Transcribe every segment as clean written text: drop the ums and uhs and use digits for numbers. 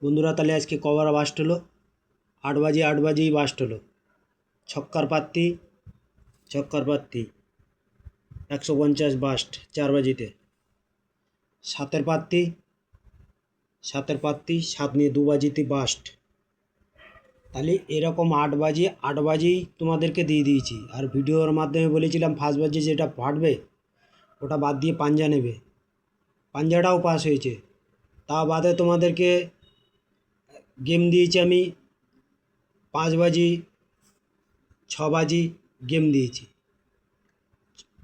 বন্ধুরা, তাহলে আজকে কবার বাস্ট হলো? 8 বাজেই বাস্ট হলো। ছক্কার পাত্তি 150 বাস্ট 4 বাজিতে। সাতের পাত্তি 7 নিয়ে 2 বাজিতে বাস্ট। তাহলে এরকম 8 বাজেই তোমাদেরকে দিয়ে দিয়েছি। আর ভিডিওর মাধ্যমে বলেছিলাম ফার্স্ট বাজে যেটা ফাটবে ওটা বাদ দিয়ে পাঞ্জা নেবে। পাঞ্জাটাও পাস হয়েছে। তা বাদে তোমাদেরকে গেম দিয়েছি আমি 5 বাজি 6 বাজি গেম দিয়েছি।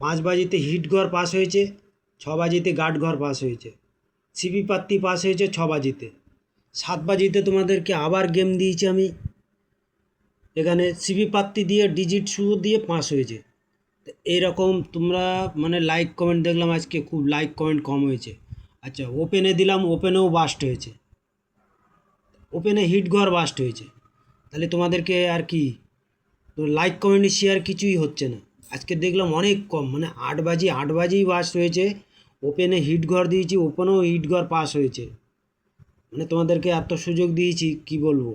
5 বাজিতে হিট ঘর পাস হয়েছে, 6 বাজিতে গার্ড ঘর পাস হয়েছে, সিপি পাত্তি পাস হয়েছে 6 বাজিতে। 7 বাজিতে তোমাদেরকে আবার গেম দিয়েছি আমি, এখানে সিপি পাত্তি দিয়ে ডিজিট শুরু দিয়ে পাস হয়েছে। এইরকম তোমরা লাইক কমেন্ট দেখলাম আজকে খুব লাইক কমেন্ট কম হয়েছে। আচ্ছা, ওপেনে দিলাম, ওপেনেও বাস্ট হয়েছে, ওপেনে হিট ঘর বাস্ট হয়েছে। তাহলে তোমাদেরকে আর কি, তো লাইক কমেন্ট শেয়ার কিছুই হচ্ছে না। আজকে দেখলাম অনেক কম, 8 বাজেই বাস্ট হয়েছে। ওপেনে হিট ঘর দিয়েছি, ওপেনেও হিট ঘর পাস হয়েছে। তোমাদেরকে এত সুযোগ দিয়েছি কি বলবো।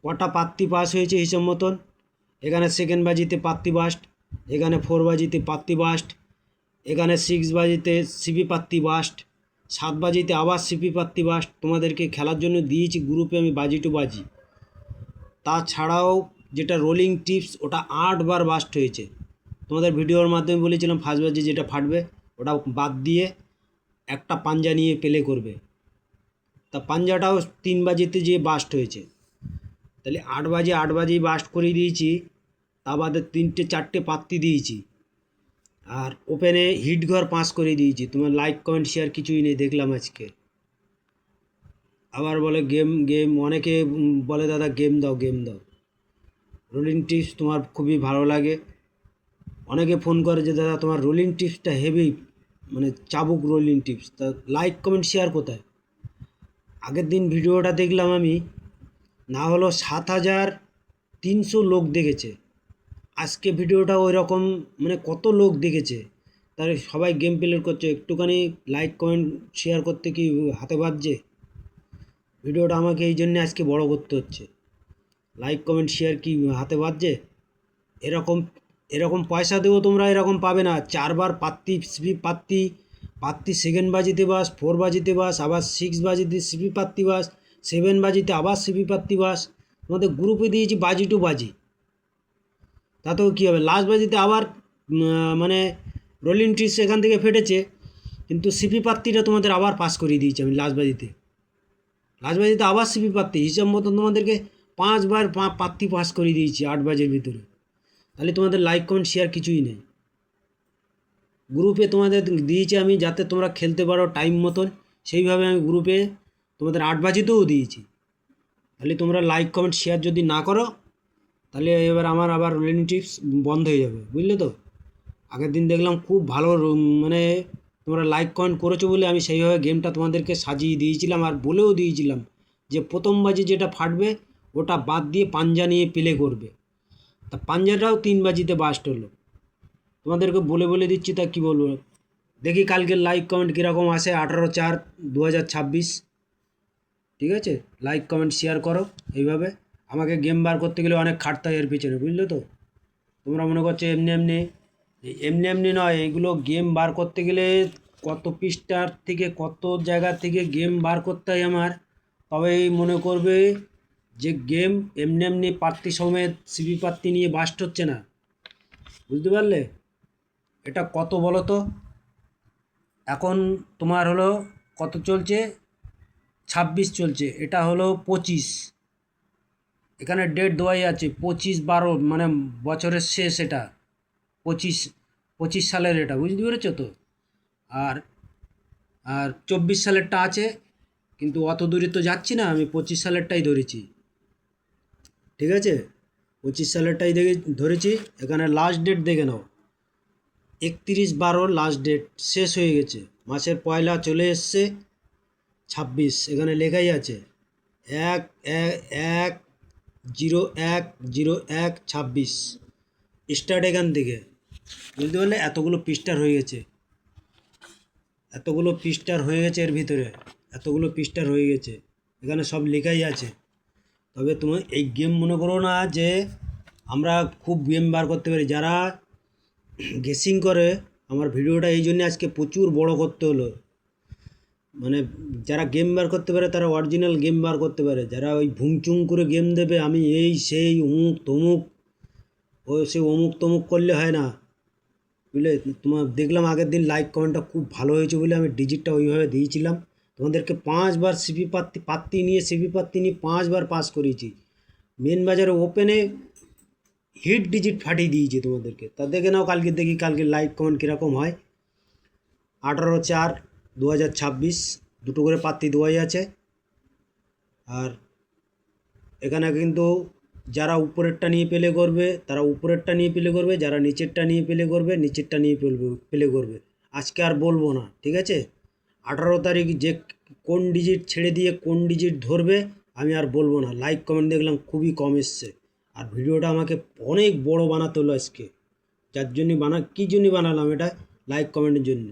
কটা পাত্তি পাস হয়েছে হিসাব মতন, এখানে সেকেন্ড বাজিতে পাত্তি বাস্ট, এখানে 4 বাজিতে পাত্তি বাস্ট, এখানে 6 বাজিতে সিপি পাত্তি বাস্ট, 7 বাজিতে আবার সিপি পাত্তি বাস্ট। তোমাদেরকে খেলার জন্য দিয়েছি গ্রুপে আমি বাজি টু বাজি। তাছাড়াও যেটা রোলিং টিপস ওটা 8 বার বাস্ট হয়েছে। তোমাদের ভিডিওর মাধ্যমে বলেছিলাম ফার্স্ট বাজি যেটা ফাটবে ওটা বাদ দিয়ে একটা পাঞ্জা নিয়ে প্লে করবে। তা পাঞ্জাটাও 3 বাজিতে যেয়ে বাস্ট হয়েছে। তাহলে 8 বাজেই বাস্ট করে দিয়েছি। তা বাদে 3টে 4টে পাত্তি দিয়েছি, আর ওপেনে হিট ঘর পাস করে দিয়েছি। তোমার লাইক কমেন্ট শেয়ার কিছুই নেই দেখলাম আজকে। আবার বলে গেম গেম, অনেকে বলে দাদা গেম দাও গেম দাও। রোলিং টিপস তোমার খুবই ভালো লাগে। অনেকে ফোন করে যে দাদা তোমার রোলিং টিপসটা হেভি, চাবুক রোলিং টিপস। তা লাইক কমেন্ট শেয়ার কোথায়? আগের দিন ভিডিওটা দেখলাম আমি, না হলো 7,300 লোক দেখেছে। আজকে ভিডিওটা ওই রকম, কত লোক দেখেছে। তাহলে সবাই গেম প্লে করছে, একটুখানি লাইক কমেন্ট শেয়ার করতে কি হাতে বাজছে? ভিডিওটা আমাকে এই জন্যে আজকে বড় করতে হচ্ছে। লাইক কমেন্ট শেয়ার কি হাতে বাজছে? এরকম এরকম পয়সা দেবো, তোমরা এরকম পাবে না। 4 বার পাত্তি সিপি পাত্তি, পাত্তি সেকেন্ড বাজিতে বাস, 4 বাজিতে বাস, আবার 6 বাজিতে সিপি পাত্তি বাস, 7 বাজিতে আবার সিপি পাত্তি বাস। তোমাদের গ্রুপে দিয়েছি বাজি টু বাজি। তাতেও কী হবে, লাস্ট বাজিতে আবার রোলিং ট্রিস এখান থেকে ফেটেছে, কিন্তু সিপি পাত্তিটা তোমাদের আবার পাস করিয়ে দিয়েছি আমি লাস্ট বাজিতে আবার সিপি পাত্তি হিসাব মতন তোমাদেরকে 5 বার পাত্তি পাস করিয়ে দিয়েছি 8 বাজের ভিতরে। তাহলে তোমাদের লাইক কমেন্ট শেয়ার কিছুই নেই। গ্রুপে তোমাদের দিয়েছি আমি যাতে তোমরা খেলতে পারো টাইম মতন, সেইভাবে আমি গ্রুপে তোমাদের 8 বাজিতেও দিয়েছি। তাহলে তোমরা লাইক কমেন্ট শেয়ার যদি না করো, তাহলে এবার আমার আবার রোলিং টিপস বন্ধ হয়ে যাবে, বুঝলে তো। আগের দিন দেখলাম খুব ভালো, তোমরা লাইক কমেন্ট করেছো বলে আমি সেইভাবে গেমটা তোমাদেরকে সাজিয়ে দিয়েছিলাম, আর বলেও দিয়েছিলাম যে প্রথম বাজি যেটা ফাটবে ওটা বাদ দিয়ে পাঞ্জা নিয়ে প্লে করবে। তা পাঞ্জাটাও 3 বাজিতে বাস্ট হলো। তোমাদেরকে বলে বলে দিচ্ছি, তা কী বলবো। দেখি কালকের লাইক কমেন্ট কীরকম আসে। 18/4/2026। ঠিক আছে, লাইক কমেন্ট শেয়ার করো। এইভাবে আমাকে গেম বার করতে গেলে অনেক খাটতে হয় এর পিছনে, বুঝলে তো। তোমরা মনে করছো এমনি এমনি, এমনি এমনি নয়, এগুলো গেম বার করতে গেলে কত পৃষ্ঠার থেকে কত জায়গা থেকে গেম বার করতে হয় আমার। তবেই মনে করবে যে গেম এমনি এমনি প্রার্থী সমেত সিবি প্রার্থী নিয়ে বাস্ট হচ্ছে না, বুঝতে পারলে। এটা কত বলো তো, এখন তোমার হলো কত চলছে, 26 চলছে, এটা হলো 25। এখানে ডেট দেওয়াই আছে 25/12, বছরের শেষ এটা, 25 সালের এটা, বুঝতে পেরেছো তো। আর আর 24 সালেরটা আছে, কিন্তু অত দূরে তো যাচ্ছি না, আমি 25 সালেরটাই ধরেছি। ঠিক আছে, 25 সালেরটাই ধরেছি। এখানে লাস্ট ডেট দেখে নাও, 31/12 লাস্ট ডেট, শেষ হয়ে গেছে। মাসের পয়লা চলে এসছে, 26 এখানে লেখাই আছে, 1/1/01/01/26 স্টার্ট এখান থেকে, বুঝতে পারলে। এতগুলো পৃষ্ঠার হয়ে গেছে, এর ভিতরে এতগুলো পৃষ্ঠার হয়ে গেছে। এখানে সব লেখাই আছে। তবে তুমি এই গেম মনে করো না যে আমরা খুব গেম বার করতে পারি। যারা গেসিং করে, আমার ভিডিওটা এই জন্য আজকে প্রচুর বড় করতে হলো, মানে যারা গেম বার করতে পারে তারা অরিজিনাল গেম বার করতে পারে। যারা ওই ভুংচুং করে গেম দেবে আমি এই সেই অমুক তমুক, ও সে অমুক তমুক করলে হয় না, বুঝলে। তোমার দেখলাম আগের দিন লাইক কমেন্টটা খুব ভালো হয়েছে বলে আমি ডিজিটটা ওইভাবে দিয়েছিলাম। তোমাদেরকে 5বার সিপি পাত্তি নিয়ে 5বার পাস করিয়েছি। মেন বাজারে ওপেনে হিট ডিজিট ফাটিয়ে দিয়েছি তোমাদেরকে। তা দেখে নাও কালকে, দেখি কালকে লাইক কমেন্ট কীরকম হয়। 18/4/2026 দুটো করে পাত্তি দেওয়াই আছে। আর এখানে কিন্তু যারা উপরেরটা নিয়ে প্লে করবে তারা উপরেরটা নিয়ে প্লে করবে, যারা নিচেরটা নিয়ে প্লে করবে নিচেরটা নিয়ে প্লে করবে। আজকে আর বলবো না, ঠিক আছে। 18 তারিখ যে কোন ডিজিট ছেড়ে দিয়ে কোন ডিজিট ধরবে আমি আর বলবো না। লাইক কমেন্ট দেখলাম খুবই কম এসছে, আর ভিডিওটা আমাকে অনেক বড় বানাতে হলো আজকে। যার জন্য কী জন্য বানালাম এটা, লাইক কমেন্টের জন্য।